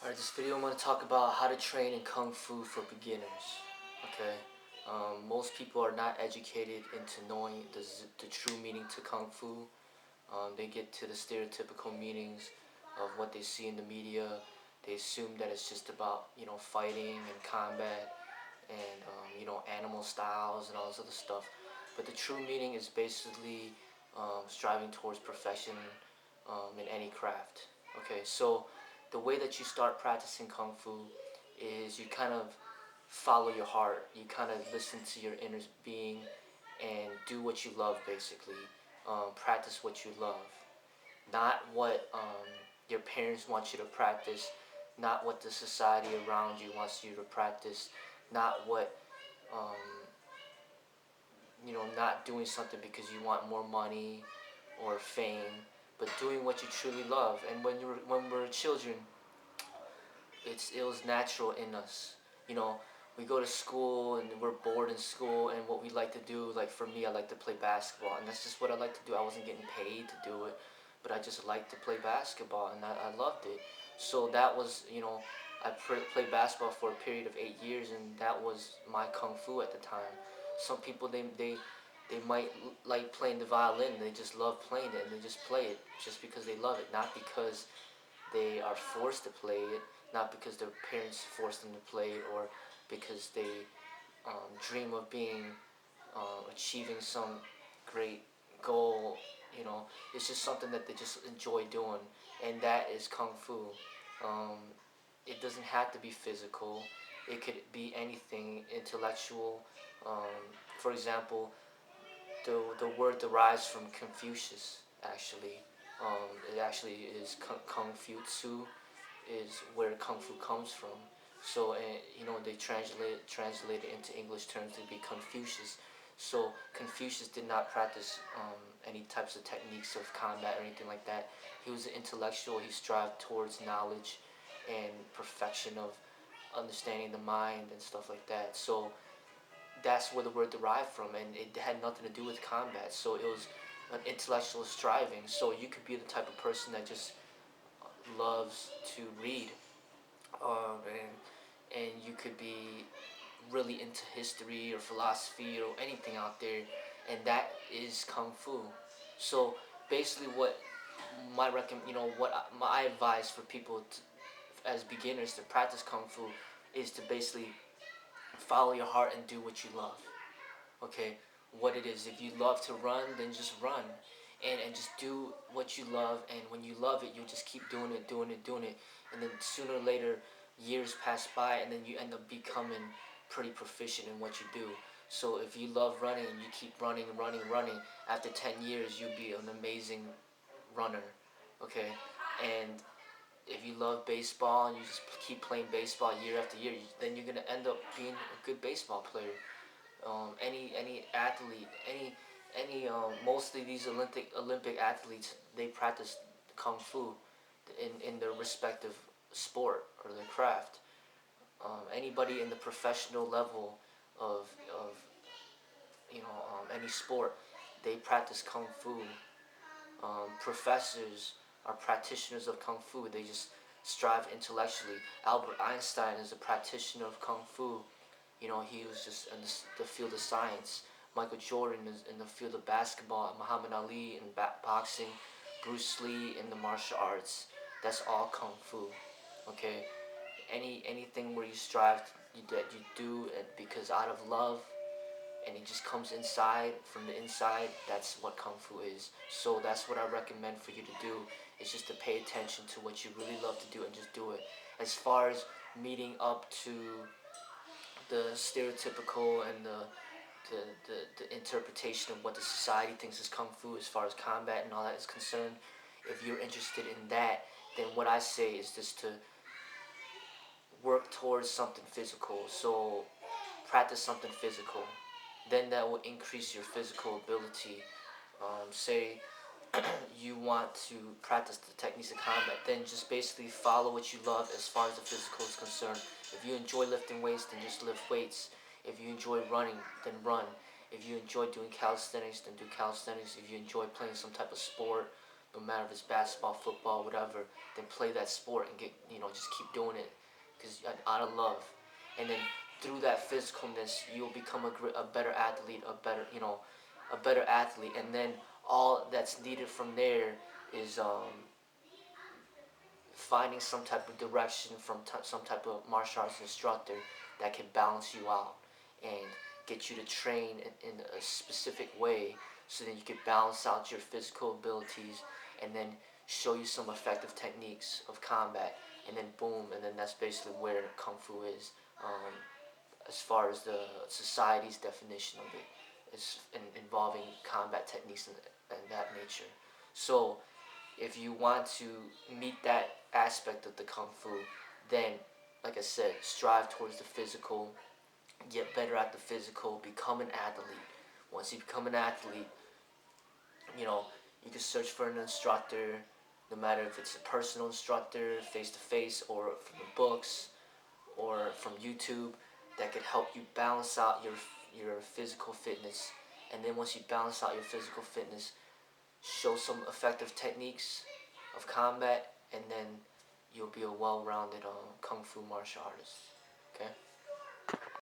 Alright, this video I'm going to talk about how to train in Kung Fu for beginners. Okay, most people are not educated into knowing the true meaning to Kung Fu. They get to the stereotypical meanings of what they see in the media. They assume that it's just about fighting and combat and animal styles and all this other stuff. But the true meaning is basically striving towards perfection in any craft. Okay, so the way that you start practicing kung fu is you kind of follow your heart. You kind of listen to your inner being and do what you love, basically. Practice what you love, not what your parents want you to practice, not what the society around you wants you to practice, not what um, not doing something because you want more money or fame, but doing what you truly love. And when we're children, it was natural in us. You know, we go to school and we're bored in school, and what we like to do, like for me, I like to play basketball, and that's just what I like to do. I wasn't getting paid to do it, but I just liked to play basketball, and I loved it. So that was, I played basketball for a period of 8 years, and that was my kung fu at the time. Some people they might like playing the violin. They just love playing it, and they just play it just because they love it, not because they are forced to play it, not because their parents force them to play it, or because they dream of achieving some great goal. It's just something that they just enjoy doing, and that is kung fu. Um, it doesn't have to be physical. It could be anything intellectual. For example, the word derives from Confucius. Actually, it actually is Kung Fu Tzu is where Kung Fu comes from. So they translate it into English terms to be Confucius. So Confucius did not practice any types of techniques of combat or anything like that. He was an intellectual. He strived towards knowledge and perfection of understanding the mind and stuff like that. So that's where the word derived from, and it had nothing to do with combat. So it was an intellectual striving. So you could be the type of person that just loves to read, and you could be really into history or philosophy or anything out there, and that is kung fu. So basically, what my advice for people as beginners to practice kung fu is to basically follow your heart and do what you love. Okay, what it is. If you love to run, then just run, and just do what you love. And when you love it, you just keep doing it, doing it, doing it, and then sooner or later, years pass by, and then you end up becoming pretty proficient in what you do. So if you love running and you keep running and running and running, after 10 years, you'll be an amazing runner. Okay, and if you love baseball and you just keep playing baseball year after year, then you're gonna end up being a good baseball player. Any athlete, any mostly these Olympic athletes, they practice kung fu in their respective sport or their craft. Anybody in the professional level of any sport, they practice kung fu. Professors are practitioners of kung fu. They just strive intellectually. Albert Einstein is a practitioner of kung fu. He was just in the field of science. Michael Jordan is in the field of basketball. Muhammad Ali in boxing. Bruce Lee in the martial arts. That's all kung fu. Okay. Anything where you strive that you do it because out of love, and it just comes inside from the inside. That's what kung fu is. So that's what I recommend for you to do. It's just to pay attention to what you really love to do and just do it. As far as meeting up to the stereotypical and the interpretation of what the society thinks is kung fu as far as combat and all that is concerned, if you're interested in that, then what I say is just to work towards something physical. So practice something physical. Then that will increase your physical ability. Say you want to practice the techniques of combat, then just basically follow what you love as far as the physical is concerned. If you enjoy lifting weights, then just lift weights. If you enjoy running, then run. If you enjoy doing calisthenics, then do calisthenics. If you enjoy playing some type of sport, no matter if it's basketball, football, whatever, then play that sport and get, just keep doing it, because out of love. And then through that physicalness, you'll become a better athlete, a better athlete. And then all that's needed from there is finding some type of direction from some type of martial arts instructor that can balance you out and get you to train in a specific way, so that you can balance out your physical abilities, and then show you some effective techniques of combat, and then boom, and then that's basically where kung fu is, as far as the society's definition of it is involving combat techniques and that nature. So if you want to meet that aspect of the kung fu, then, like I said, strive towards the physical, get better at the physical, become an athlete. Once you become an athlete, you know, you can search for an instructor, no matter if it's a personal instructor, face to face, or from the books, or from YouTube, that could help you balance out your physical fitness. And then once you balance out your physical fitness, show some effective techniques of combat, and then you'll be a well-rounded kung fu martial artist. Okay.